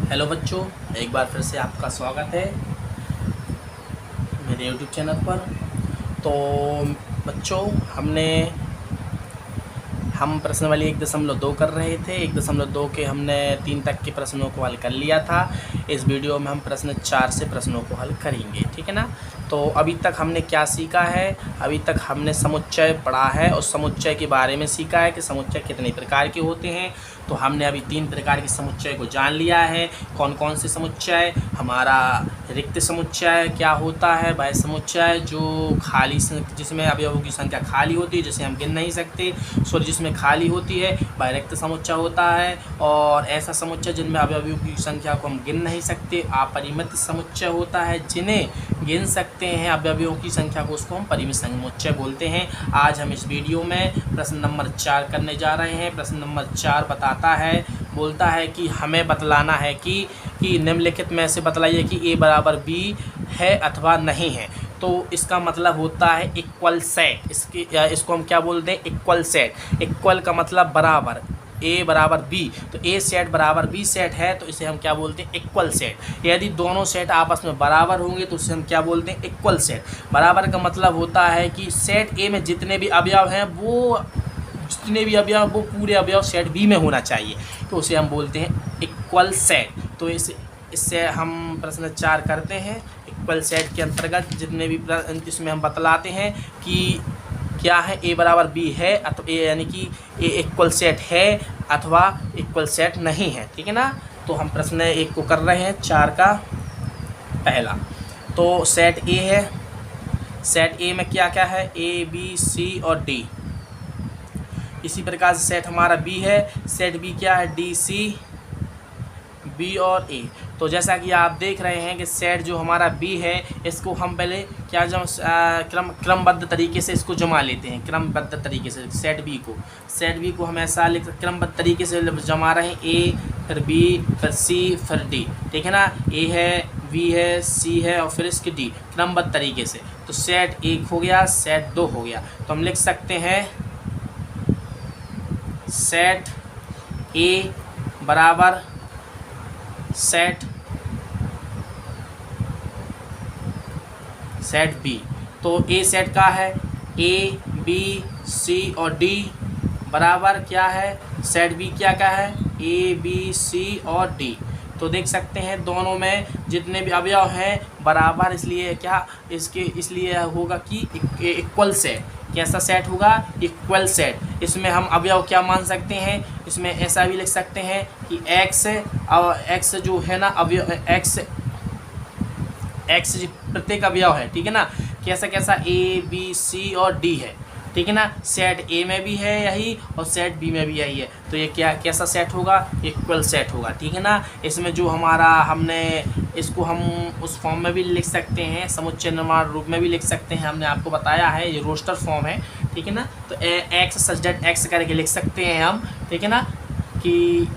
Hello बच्चों, एक बार फिर से आपका स्वागत है मेरे YouTube चैनल पर। तो बच्चों, हम प्रश्नावली 1.2 कर रहे थे। 1.2 के हमने 3 तक के प्रश्नों को हल कर लिया था। इस वीडियो में हम प्रश्न 4 से प्रश्नों को हल करेंगे, ठीक है ना। तो अभी तक हमने क्या सीखा है? अभी तक हमने समुच्चय पढ़ा है और समुच्चय के बारे में सीखा है कि समुच्चय कितने प्रकार के होते हैं। तो हमने अभी 3 प्रकार के समुच्चय को जान लिया है। कौन कौन से समुच्चय? हमारा रिक्त समुच्चय क्या होता है, वह समुच्चय जो खाली, जिसमें अवयवों की संख्या खाली होती है, जिसे हम गिन नहीं सकते। सॉरी, जिसमें खाली होती है वह रिक्त समुच्चय होता है। और ऐसा समुच्चय जिनमें अवयवों की संख्या को हम गिन नहीं सकते, अपरिमित समुच्चय होता है। जिन्हें गिन सकते हैं अवयवों की संख्या को, उसको हम परिमित समुच्चय बोलते हैं। आज हम इस वीडियो में प्रश्न नंबर 4 करने जा रहे हैं। प्रश्न नंबर 4 बोलता है कि हमें बतलाना है कि निम्नलिखित में से बतलाइए कि a बराबर b है अथवा नहीं है। तो इसका मतलब होता है इक्वल सेट। इसको हम क्या बोलते हैं? Equal set. इक्वल का मतलब बराबर, a बराबर b, तो a सेट बराबर b सेट है, तो इसे हम क्या बोलते हैं? Equal set. यदि दोनों सेट आपस में बराबर होंगे तो उसे हम क्या बोलते हैं? Equal set. बराबर का मतलब होता है कि सेट a में जितने भी अवयव हैं वो पूरे अवयव सेट बी में होना चाहिए, तो उसे हम बोलते हैं इक्वल सेट। तो इससे हम प्रश्न 4 करते हैं। इक्वल सेट के अंतर्गत जितने भी इसमें हम बतलाते हैं कि क्या है, a बराबर b है अथवा यानी कि a इक्वल सेट है अथवा इक्वल सेट नहीं है, ठीक है ना। तो हम प्रश्न 1 को कर रहे हैं, 4 का पहला। तो सेट a है। सेट a में क्या क्या है? a b c और d। इसी प्रकार से सेट हमारा b है। सेट b क्या है? d c b और a। तो जैसा कि आप देख रहे हैं कि सेट जो हमारा b है, इसको हम पहले क्या क्रमबद्ध तरीके से इसको जमा लेते हैं। क्रमबद्ध तरीके से सेट b को हम ऐसा क्रमबद्ध तरीके से जमा रहे हैं, a फिर b फिर c फिर d, ठीक है ना। a है, b है, c है और फिर इसके d, क्रमबद्ध तरीके से। तो सेट 1 हो गया, सेट 2 हो गया। तो हम लिख सकते हैं सेट a बराबर सेट b। तो a सेट का है a b c और d बराबर क्या है? सेट b क्या का है? a b c और d। तो देख सकते हैं दोनों में जितने भी अवयव हैं बराबर, इसलिए होगा कि इक्वल सेट। कैसा सेट होगा? Equal set. इसमें हम अवयव क्या मान सकते हैं? इसमें ऐसा भी लिख सकते हैं कि x जो है ना अवयव, x प्रत्येक अवयव है, ठीक है ना। कैसा a b c और d है, ठीक है ना। सेट a में भी है यही और सेट b में भी यही है, तो ये कैसा सेट होगा? इक्वल सेट होगा, ठीक है ना। इसमें जो हमारा हमने इसको हम उस फॉर्म में भी लिख सकते हैं, समुच्चय निर्माण रूप में भी लिख सकते हैं। हमने आपको बताया है ये रोस्टर फॉर्म है, ठीक है ना। तो x सच दैट x करके लिख सकते हैं हम, ठीक है ना, कि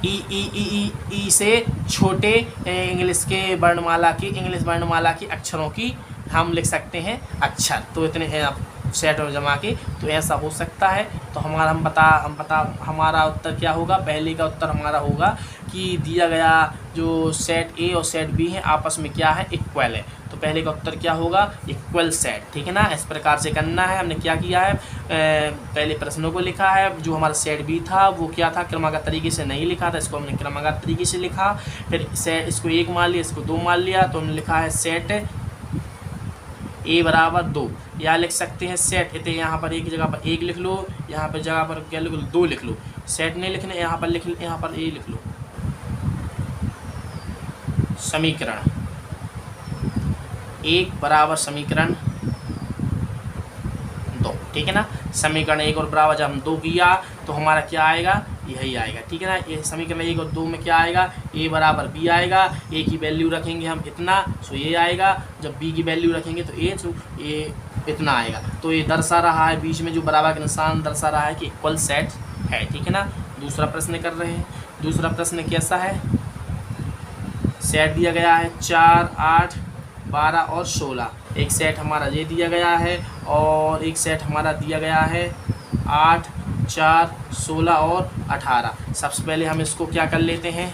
ई से छोटे इंग्लिश वर्णमाला की अक्षरों की हम लिख सकते हैं अक्षर। तो इतने सेट और जमा के, तो ऐसा हो सकता है। तो हमारा उत्तर क्या होगा? पहले का उत्तर हमारा होगा कि दिया गया जो सेट a और सेट b है आपस में क्या है? इक्वल है। तो पहले का उत्तर क्या होगा? इक्वल सेट, ठीक है ना। इस प्रकार से करना है। हमने क्या किया है? पहले प्रश्नों को लिखा है। जो हमारा सेट b था वो क्या था? क्रमागत तरीके से नहीं लिखा था, इसको हमने क्रमागत तरीके से लिखा। फिर इसको 1 मान लिया, इसको 2 मान लिया, तो हमने लिखा है सेट a बराबर 2। या लिख सकते हैं सेट, इतने यहाँ पर एक जगह पर 1 लिख लो, यहाँ पर जगह पर क्या लिख लो? 2 लिख लो। सेट नहीं लिखने, यहाँ पर a लिख लो। समीकरण 1 बराबर समीकरण 2, ठीक है ना। समीकरण 1 और बराबर जब हम 2 किया तो हमारा क्या आएगा? यही आएगा, ठीक है ना। ये समीकरण 1 और 2 में क्या आएगा? a बराबर b आएगा। a की वैल्यू रखेंगे हम इतना, सो ये आएगा। जब b की वैल्यू रखेंगे तो a, तो ये इतना आएगा। तो ये दर्शा रहा है, बीच में जो बराबर का निशान दर्शा रहा है कि इक्वल सेट है, ठीक है ना। दूसरा प्रश्न कर रहे हैं। दूसरा प्रश्न कैसा है? सेट दिया गया है 4, 8, 12 और 16। एक सेट हमारा ये दिया गया है और एक सेट हमारा दिया गया है 8, 4, 16 और 18। सबसे पहले हम इसको क्या कर लेते हैं?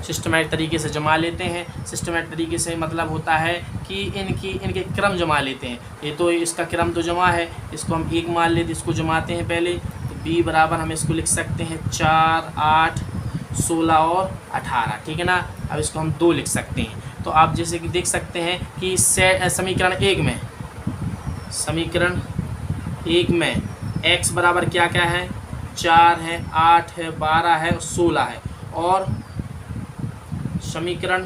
सिस्टमैटिक तरीके से जमा लेते हैं। सिस्टमैटिक तरीके से मतलब होता है कि इनके क्रम जमा लेते हैं। ये तो इसका क्रम तो जमा है, इसको हम 1 मान लेते, इसको जमाते हैं पहले। तो b बराबर हम इसको लिख सकते हैं 4, 8, 16 और 18, ठीक है ना। अब इसको हम 2 लिख सकते हैं। तो आप जैसे कि देख सकते हैं कि समीकरण 1 में x बराबर क्या क्या है, 4 है, 8 है, 12 है, 16 है। और समीकरण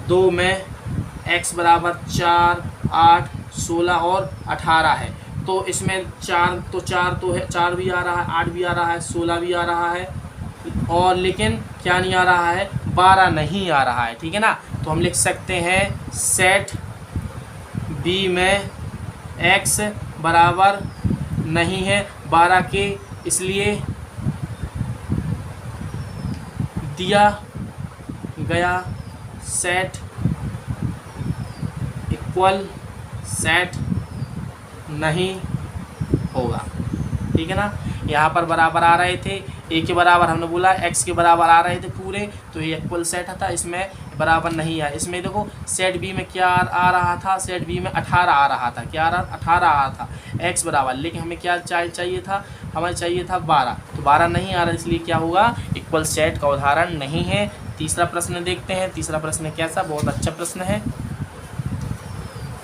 2 में x बराबर 4, 8, 16 और 18 है। तो इसमें 4 तो है, 4 भी आ रहा है, 8 भी आ रहा है, 16 भी आ रहा है, और लेकिन क्या नहीं आ रहा है, 12 नहीं आ रहा है, ठीक है ना। तो हम लिख सकते हैं सेट b में x बराबर नहीं है 12 के, इसलिए दिया गया सेट इक्वल सेट नहीं होगा, ठीक है ना। यहाँ पर बराबर आ रहे थे, a के बराबर हमने बोला, x के बराबर आ रहे थे पूरे, तो ये इक्वल सेट था, इसमें बराबर नहीं है। इसमें देखो सेट b में क्या आ रहा था, सेट b में 18 आ रहा था, क्या आ रहा, 18 आ रहा था x बराबर, लेकिन हमें क्या चाहिए था, हमें चाहिए था 12, तो 12 नहीं आ रहा, इसलिए क्या होगा, इक्वल सेट का उदाहरण नहीं है। तीसरा प्रश्न देखते हैं। तीसरा प्रश्न कैसा, बहुत अच्छा प्रश्न है।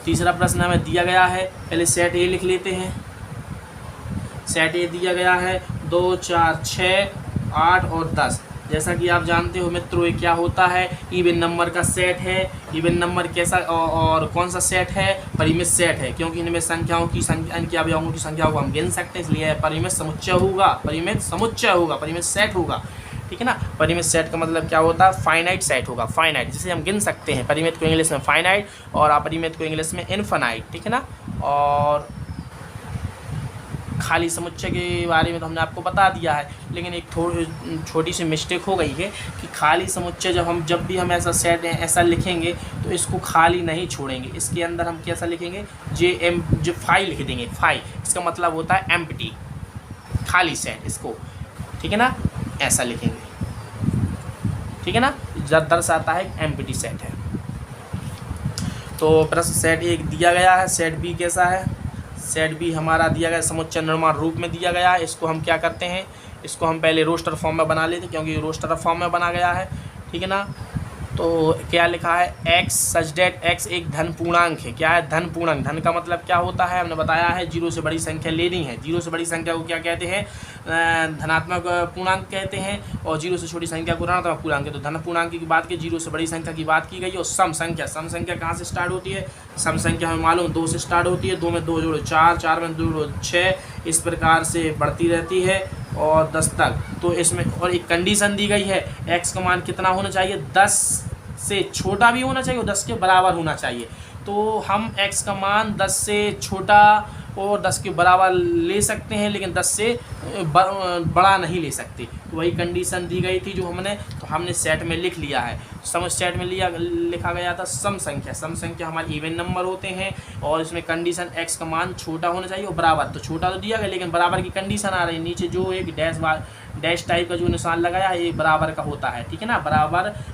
तीसरा प्रश्न हमें दिया गया है, पहले सेट ए लिख लेते हैं। सेट ए दिया गया है 2, 4, 6, 8 और 10। जैसा कि आप जानते हो मित्रों, ये क्या होता है, इवन नंबर का सेट है। इवन नंबर कैसा और कौन सा सेट है, परिमित सेट है, क्योंकि इनमें संख्याओं की संख्या, इनके अवयवों की संख्याओं को हम गिन सकते हैं, इसलिए परिमित समुच्चय होगा, परिमित सेट होगा, ठीक है ना। परिमित सेट का मतलब क्या होता है, फाइनाइट सेट होगा, फाइनाइट जिसे हम गिन सकते हैं। परिमित को इंग्लिश में फाइनाइट और अपरिमित को इंग्लिश में इनफाइनाइट, ठीक है ना। और खाली समुच्चय के बारे में तो हमने आपको बता दिया है, लेकिन एक छोटी सी मिस्टेक हो गई है कि खाली समुच्चय जब भी हम ऐसा सेट ऐसा लिखेंगे तो इसको खाली नहीं छोड़ेंगे, इसके अंदर हम कैसा लिखेंगे, जो फाई लिख देंगे। फाई इसका मतलब होता है एम्प्टी, खाली सेट, इसको ठीक है ना, ऐसा लिखेंगे, ठीक है ना, दर्शाता है एम्प्टी सेट है। तो प्रश्न सेट एक दिया गया है, सेट बी कैसा है, सेट बी हमारा दिया गया समुच्चय निर्माण रूप में दिया गया है। इसको हम क्या करते हैं, इसको हम पहले रोस्टर फॉर्म में बना लेते, क्योंकि रोस्टर फॉर्म में बना गया है, ठीक है ना। तो क्या लिखा है, x सच डेट x एक धन पूर्णांक है। क्या है, धन पूर्णांक। धन का मतलब क्या होता है, हमने बताया है, 0 से बड़ी संख्या लेनी है। 0 से बड़ी संख्या को क्या कहते हैं, धनात्मक पूर्णांक कहते हैं, और 0 से छोटी संख्या को ऋणात्मक पूर्णांक है। तो धन पूर्णांक की बात की, 0 से बड़ी संख्या की बात की गई। और सम संख्या कहाँ से स्टार्ट होती है, सम संख्या हमें मालूम 2 से स्टार्ट होती है। 2 में 2 जोड़ो 4, 4 में 2 जोड़ो 6, इस प्रकार से बढ़ती रहती है और 10 तक। तो इसमें और एक कंडीशन दी गई है, x का मान कितना होना चाहिए, 10 से छोटा भी होना चाहिए और 10 के बराबर होना चाहिए। तो हम x का मान 10 से छोटा और 10 के बराबर ले सकते हैं, लेकिन 10 से बड़ा नहीं ले सकते। तो वही कंडीशन दी गई थी जो हमने सेट में लिख लिया है। सेट में लिखा गया था सम संख्या हमारे इवन नंबर होते हैं, और इसमें कंडीशन x का मान छोटा होना चाहिए और बराबर। तो छोटा तो दिया गया, लेकिन बराबर की कंडीशन आ रही है। नीचे जो एक डैश टाइप का जो निशान लगाया है, ये बराबर का होता है, ठीक है ना।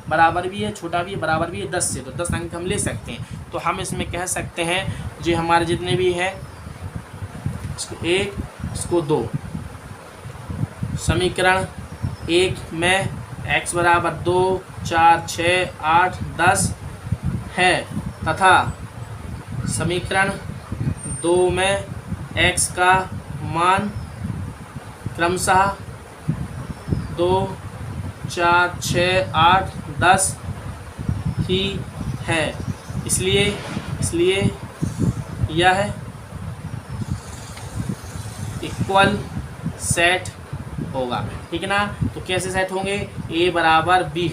बराबर भी है, छोटा भी है, बराबर भी है 10 से, तो 10 अंक हम ले सकते हैं। तो हम इसमें कह सकते हैं जो हमारे जितने भी हैं, इसको 1, इसको 2, समीकरण 1 में x बराबर 2, 4, 6, 8, 10 है, तथा समीकरण 2 में x का मान क्रमशः 2, 4, 6, 8, 10 ही है। इसलिए यह इक्वल सेट होगा, ठीक है ना। तो कैसे सेट होंगे, a बराबर b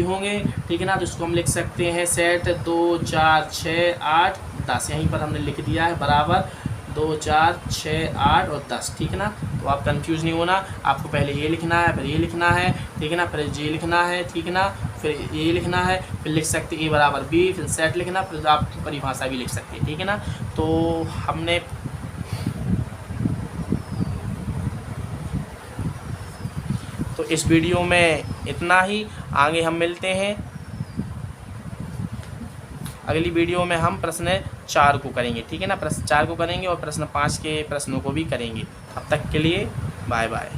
होंगे, ठीक है ना। तो इसको हम लिख सकते हैं सेट 2, 4, 6, 8, 10, यहीं पर हमने लिख दिया है, बराबर 2, 4, 6, 8 और 10, ठीक है ना। तो आप कंफ्यूज नहीं होना, आपको पहले ये लिखना है, फिर ये लिखना है, ठीक है ना, फिर ये लिखना है, ठीक है ना, फिर ये लिखना है, फिर लिख सकते a बराबर b, फिर सेट लिखना, फिर आप परिभाषा भी लिख सकते हैं, ठीक है ना। तो हमने तो इस वीडियो में इतना ही। आगे हम मिलते हैं, अगली वीडियो में हम प्रश्न 4 को करेंगे, ठीक है ना। प्रश्न 4 को करेंगे और प्रश्न 5 के प्रश्नों को भी करेंगे। अब तक के लिए बाय बाय।